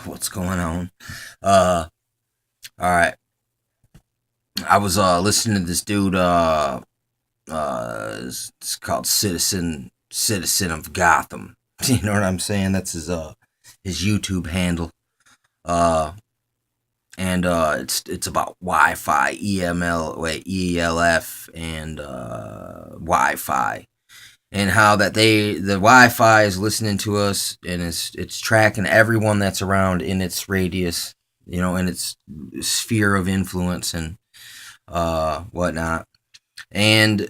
What's going on? All right. I was listening to this dude. It's called Citizen of Gotham. You know what I'm saying? That's his YouTube handle. Uh, and it's about Wi-Fi, ELF, and Wi-Fi, and how that the Wi-Fi is listening to us and it's tracking everyone that's around in its radius, in its sphere of influence and whatnot. And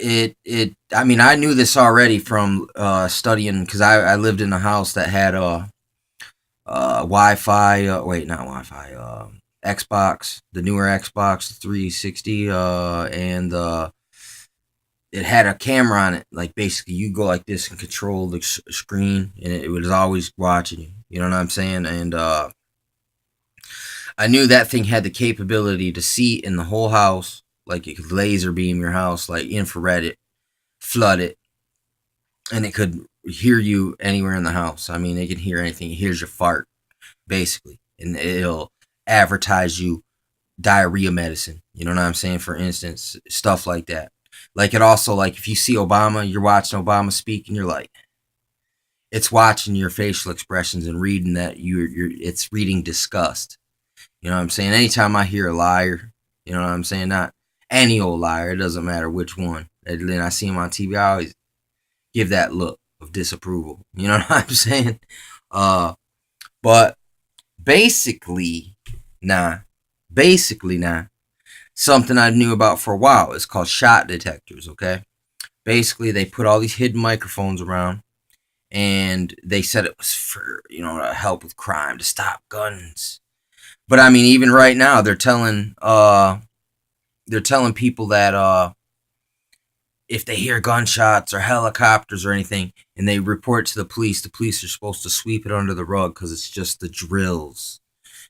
I mean, I knew this already from studying because I lived in a house that had Wi-Fi. Wait, not Wi-Fi. Xbox, the newer Xbox 360, and it had a camera on it. Like basically, you go like this and control the screen, and it was always watching you. You know what I'm saying? And I knew that thing had the capability to see in the whole house. Like it could laser beam your house, like infrared it, flood it, and it could hear you anywhere in the house. I mean, it can hear anything. It hears your fart, basically, and it'll advertise you diarrhea medicine. You know what I'm saying? For instance, stuff like that. Like it also, like if you see Obama, you're watching Obama speak, and you're like, it's watching your facial expressions and reading that it's reading disgust. You know what I'm saying? Anytime I hear a liar, you know what I'm saying? Not any old liar, it doesn't matter which one. And then I see him on TV, I always give that look of disapproval. You know what I'm saying? Uh, but basically, nah, basically, something I knew about for a while. It's called shot detectors, okay? Basically, they put all these hidden microphones around and they said it was for, to help with crime, to stop guns. But I mean, even right now, they're telling people that if they hear gunshots or helicopters or anything, and they report to the police are supposed to sweep it under the rug because it's just the drills.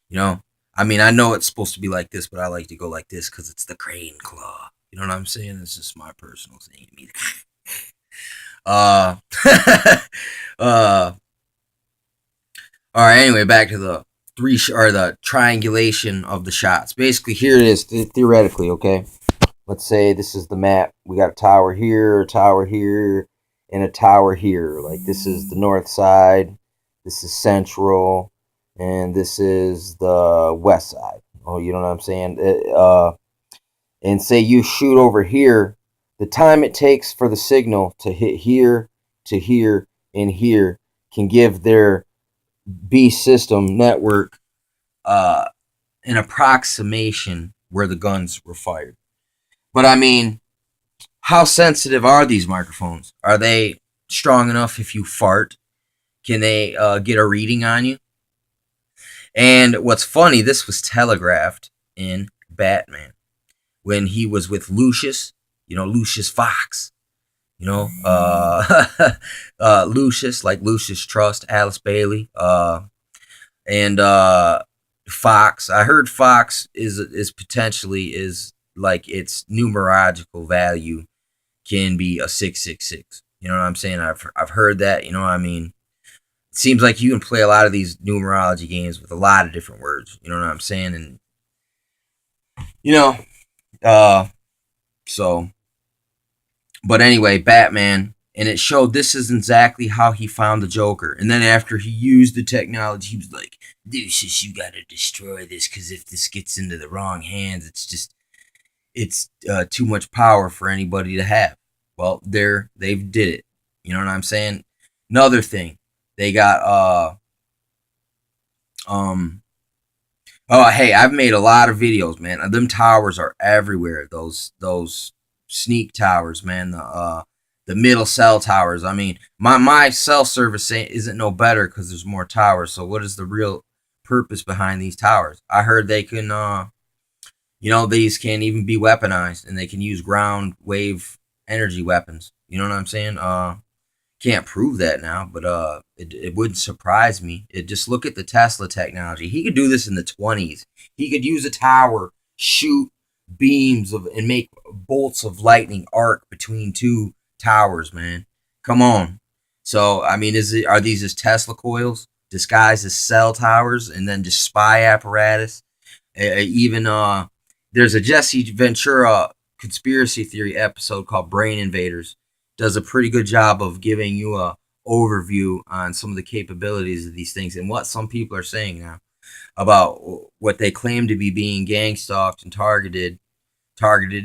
You know, I mean, I know it's supposed to be like this, but I like to go like this because it's the crane claw. You know what I'm saying? It's just my personal thing. Uh, uh, all right. Anyway, back to the or the triangulation of the shots. Basically, here it is theoretically. Okay, let's say this is the map. We got a tower here, and a tower here. Like this is the north side. This is central, and this is the west side. Oh, you know what I'm saying? And say you shoot over here, the time it takes for the signal to hit here, to here, and here can give their B system network uh, an approximation where the guns were fired. But I mean, how sensitive are these microphones? Are they strong enough if you fart? Can they get a reading on you? And what's funny, this was telegraphed in Batman when he was with Lucius, Lucius Fox, Lucius, like Lucius Trust, Alice Bailey, and Fox. I heard Fox is potentially is like its numerological value can be a 666. You know what I'm saying? I've heard that. You know what I mean? It seems like you can play a lot of these numerology games with a lot of different words. You know what I'm saying? And you know, uh, so. But anyway, Batman, and it showed this is exactly how he found the Joker. And then after he used the technology, he was like, "Lucius, you gotta destroy this because if this gets into the wrong hands, it's too much power for anybody to have." Well, they've did it. You know what I'm saying? Another thing, they got um oh hey, I've made a lot of videos, man. Them towers are everywhere. Those sneak towers, man. The middle cell towers. I mean, my cell service isn't no better because there's more towers. So what is the real purpose behind these towers? I heard they can these can even be weaponized and they can use ground wave energy weapons. You know what I'm saying? Can't prove that now, but it wouldn't surprise me. It just look at the Tesla technology. He could do this in the 20s. He could use a tower, shoot beams of and make bolts of lightning arc between two towers, man. Come on. So I mean, are these just Tesla coils? disguised as cell towers and then just spy apparatus. Even there's a Jesse Ventura conspiracy theory episode called Brain Invaders. Does a pretty good job of giving you a overview on some of the capabilities of these things and what some people are saying now about what they claim to be being gang stalked and targeted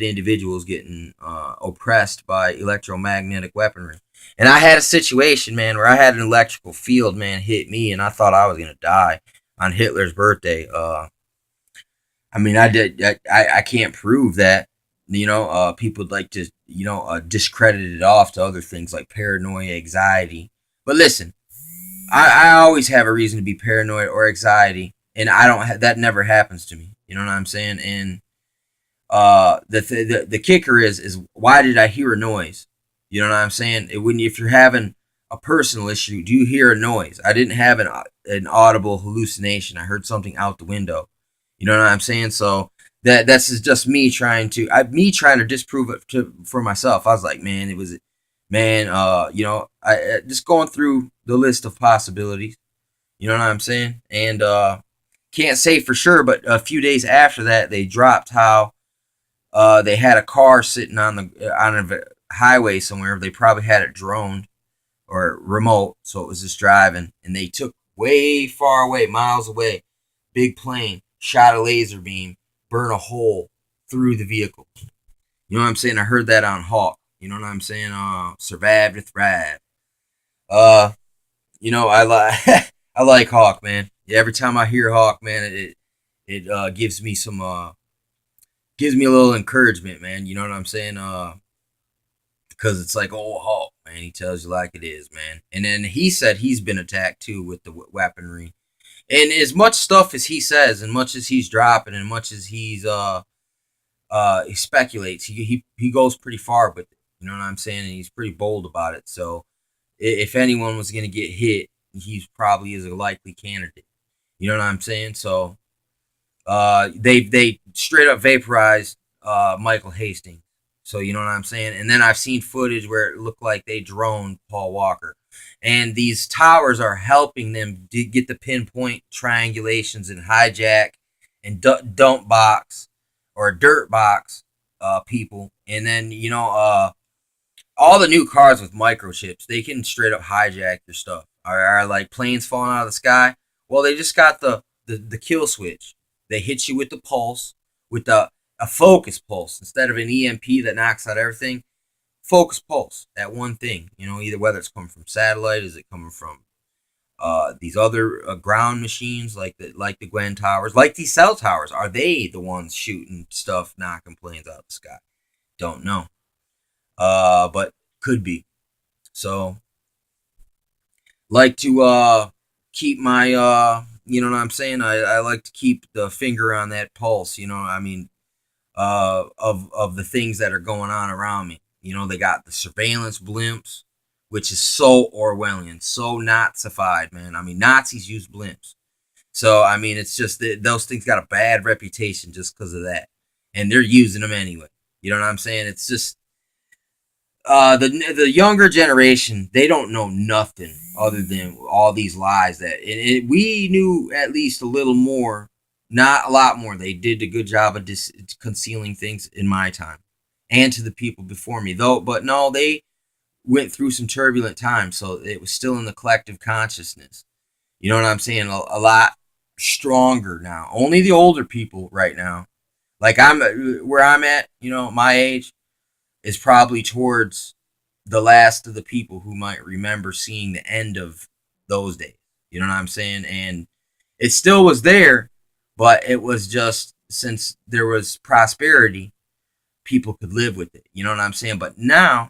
individuals getting oppressed by electromagnetic weaponry. And I had a situation, man, where I had an electrical field, man, hit me, and I thought I was gonna die on Hitler's birthday. I mean, I can't prove that. People like to, discredit it off to other things like paranoia, anxiety. But listen, I always have a reason to be paranoid or anxiety, and I don't. That never happens to me. You know what I'm saying? And the kicker is why did I hear a noise? You know what I'm saying? It wouldn't if you're having a personal issue. Do you hear a noise? I didn't have an audible hallucination. I heard something out the window. You know what I'm saying? So that's just me trying to disprove it for myself. I was like, man, I just going through the list of possibilities. You know what I'm saying? And can't say for sure, but a few days after that, they dropped how they had a car sitting on a highway somewhere. They probably had it droned or remote, so it was just driving, and they took way far away, miles away, big plane, shot a laser beam, burn a hole through the vehicle. You know what I'm saying? I heard that on Hawk. You know what I'm saying? Survive to thrive. I like I like Hawk, man. Yeah, every time I hear Hawk, man, it gives me gives me a little encouragement, man. You know what I'm saying? Because it's like, oh, Hawk, man, he tells you like it is, man. And then he said he's been attacked too with the weaponry. And as much stuff as he says, and much as he's dropping, and much as he speculates, he goes pretty far with it. You know what I'm saying? And he's pretty bold about it. So if anyone was going to get hit, he probably is a likely candidate. You know what I'm saying? So they straight up vaporized Michael Hastings. So you know what I'm saying? And then I've seen footage where it looked like they droned Paul Walker. And these towers are helping them get the pinpoint triangulations and hijack and dump box or dirt box people. And then, all the new cars with microchips, they can straight up hijack your stuff. Are like planes falling out of the sky? Well, they just got the kill switch. They hit you with the pulse, with a focus pulse instead of an EMP that knocks out everything. Focus pulse, that one thing. Either whether it's coming from satellite, is it coming from these other ground machines like the Gwen towers, like these cell towers? Are they the ones shooting stuff, knocking planes out of the sky? Don't know. But could be. So like to keep my you know what I'm saying? I like to keep the finger on that pulse, I mean, of the things that are going on around me. They got the surveillance blimps, which is so Orwellian, so Nazified, man. I mean, Nazis use blimps. So, I mean, it's just that those things got a bad reputation just because of that. And they're using them anyway. You know what I'm saying? It's just the younger generation, they don't know nothing other than all these lies that we knew at least a little more, not a lot more. They did a good job of concealing things in my time and to the people before me, though. But no, they went through some turbulent times, so it was still in the collective consciousness. You know what I'm saying? A lot stronger now. Only the older people right now, like where I'm at, my age, is probably towards the last of the people who might remember seeing the end of those days. You know what I'm saying? And it still was there, but it was just, since there was prosperity, people could live with it. You know what I'm saying? But now,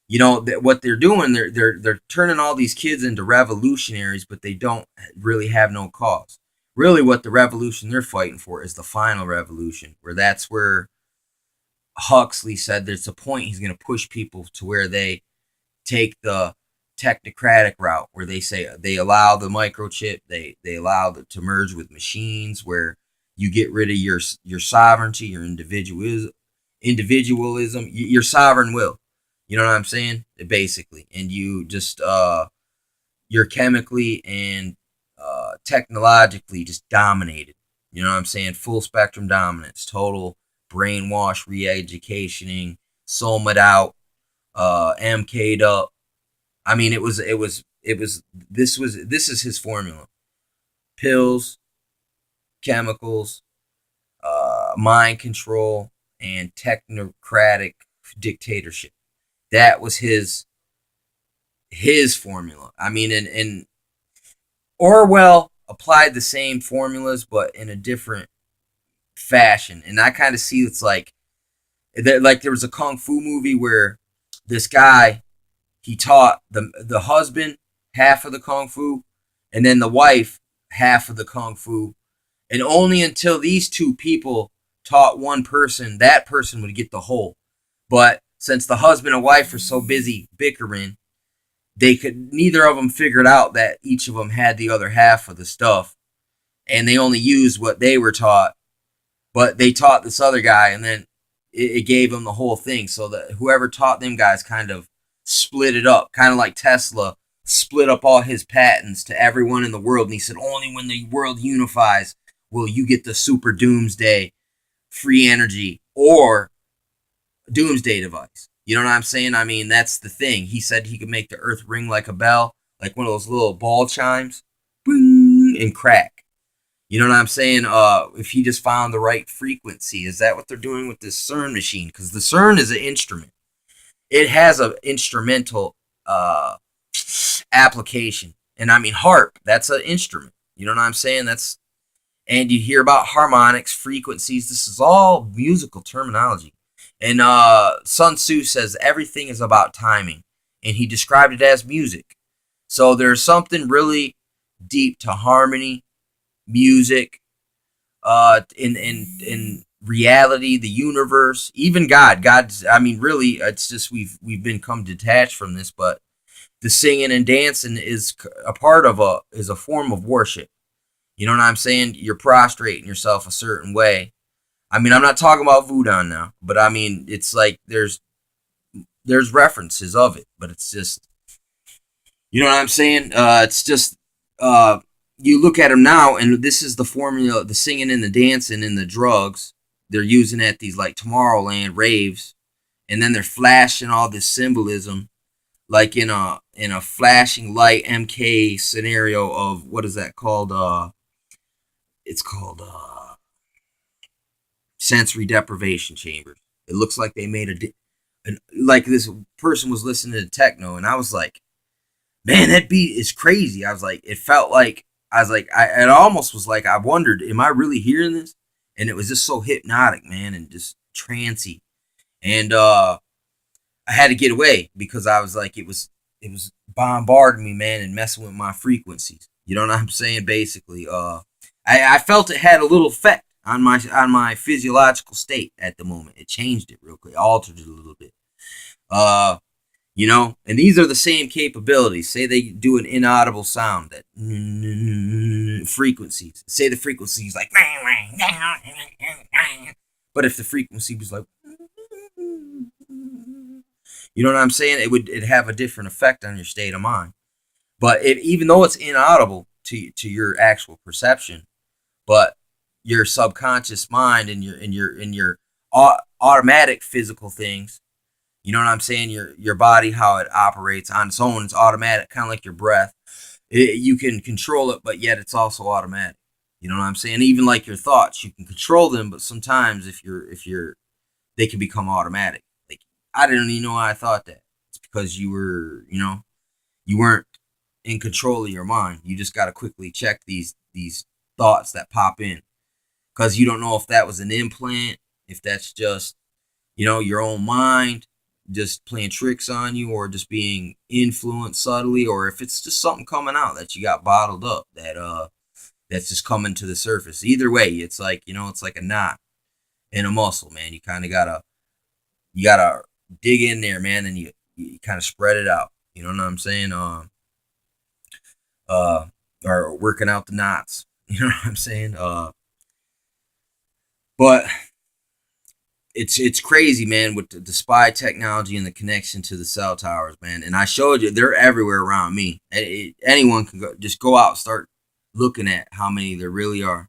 what they're doing, they're turning all these kids into revolutionaries, but they don't really have no cause. Really, what the revolution they're fighting for is the final revolution, that's where Huxley said there's a point he's going to push people to where they take the technocratic route, where they say they allow the microchip, they allow to merge with machines, where you get rid of your sovereignty, your individualism, your sovereign will. You know what I'm saying? Basically, and you just you're chemically and technologically just dominated. You know what I'm saying? Full spectrum dominance, total brainwash, re-educationing, sold out, MK'd up. I mean, this is his formula: pills, chemicals, mind control, and technocratic dictatorship. That was his formula. I mean, and Orwell applied the same formulas, but in a different fashion. And I kind of see it's like there was a kung fu movie where this guy, he taught the husband half of the kung fu, and then the wife half of the kung fu, and only until these two people taught one person, that person would get the whole. But since the husband and wife were so busy bickering, neither of them figured out that each of them had the other half of the stuff, and they only used what they were taught, but they taught this other guy, and then it gave them the whole thing. So that whoever taught them guys kind of split it up, kind of like Tesla split up all his patents to everyone in the world, and he said only when the world unifies will you get the super doomsday free energy or doomsday device. You know what I'm saying? I mean, that's the thing. He said he could make the earth ring like a bell, like one of those little ball chimes, boom, and crack. You know what I'm saying? If he just found the right frequency. Is that what they're doing with this CERN machine? Because the CERN is an instrument. It has an instrumental application. And I mean, harp, that's an instrument. You know what I'm saying? And you hear about harmonics, frequencies. This is all musical terminology. And Sun Tzu says everything is about timing. And he described it as music. So there's something really deep to harmony, music, in reality, the universe, even God's, I mean, really, it's just we've become detached from this, but the singing and dancing is a part of is a form of worship. You know what I'm saying? You're prostrating yourself a certain way. I mean, I'm not talking about voodoo now, but I mean, it's like there's references of it, but it's just, you know what I'm saying? It's just, you look at them now, and this is the formula, the singing and the dancing and the drugs they're using at these like Tomorrowland raves, and then they're flashing all this symbolism, like in a flashing light MK scenario of what is that called? It's called sensory deprivation chambers. It looks like they made like this person was listening to techno, and I was like, man, that beat is crazy. I was like, it felt like. It almost was like I wondered, am I really hearing this? And it was just so hypnotic, man, and just trancy. And I had to get away because I was like, it was bombarding me, man, and messing with my frequencies. You know what I'm saying? Basically, I felt it had a little effect on my physiological state at the moment. It changed it real quick, altered it a little bit. You know, and these are the same capabilities. Say they do an inaudible sound, that frequencies. Say the frequency is like, but if the frequency was like, you know what I'm saying? It'd have a different effect on your state of mind. But even though it's inaudible to your actual perception, but your subconscious mind and your automatic physical things. You know what I'm saying? Your body, how it operates on its own, it's automatic, kind of like your breath. You can control it, but yet it's also automatic. You know what I'm saying? Even like your thoughts, you can control them, but sometimes if they can become automatic. Like I didn't even know why I thought that. It's because you weren't in control of your mind. You just got to quickly check these thoughts that pop in, because you don't know if that was an implant, if that's just your own mind just playing tricks on you, or just being influenced subtly, or if it's just something coming out that you got bottled up that's just coming to the surface. Either way, it's like it's like a knot in a muscle, man. You kind of gotta dig in there, man, and you kind of spread it out. You know what I'm saying? Or working out the knots. You know what I'm saying? But it's crazy, man, with the spy technology and the connection to the cell towers, man. And I showed you, they're everywhere around me. Anyone can just go out, start looking at how many there really are.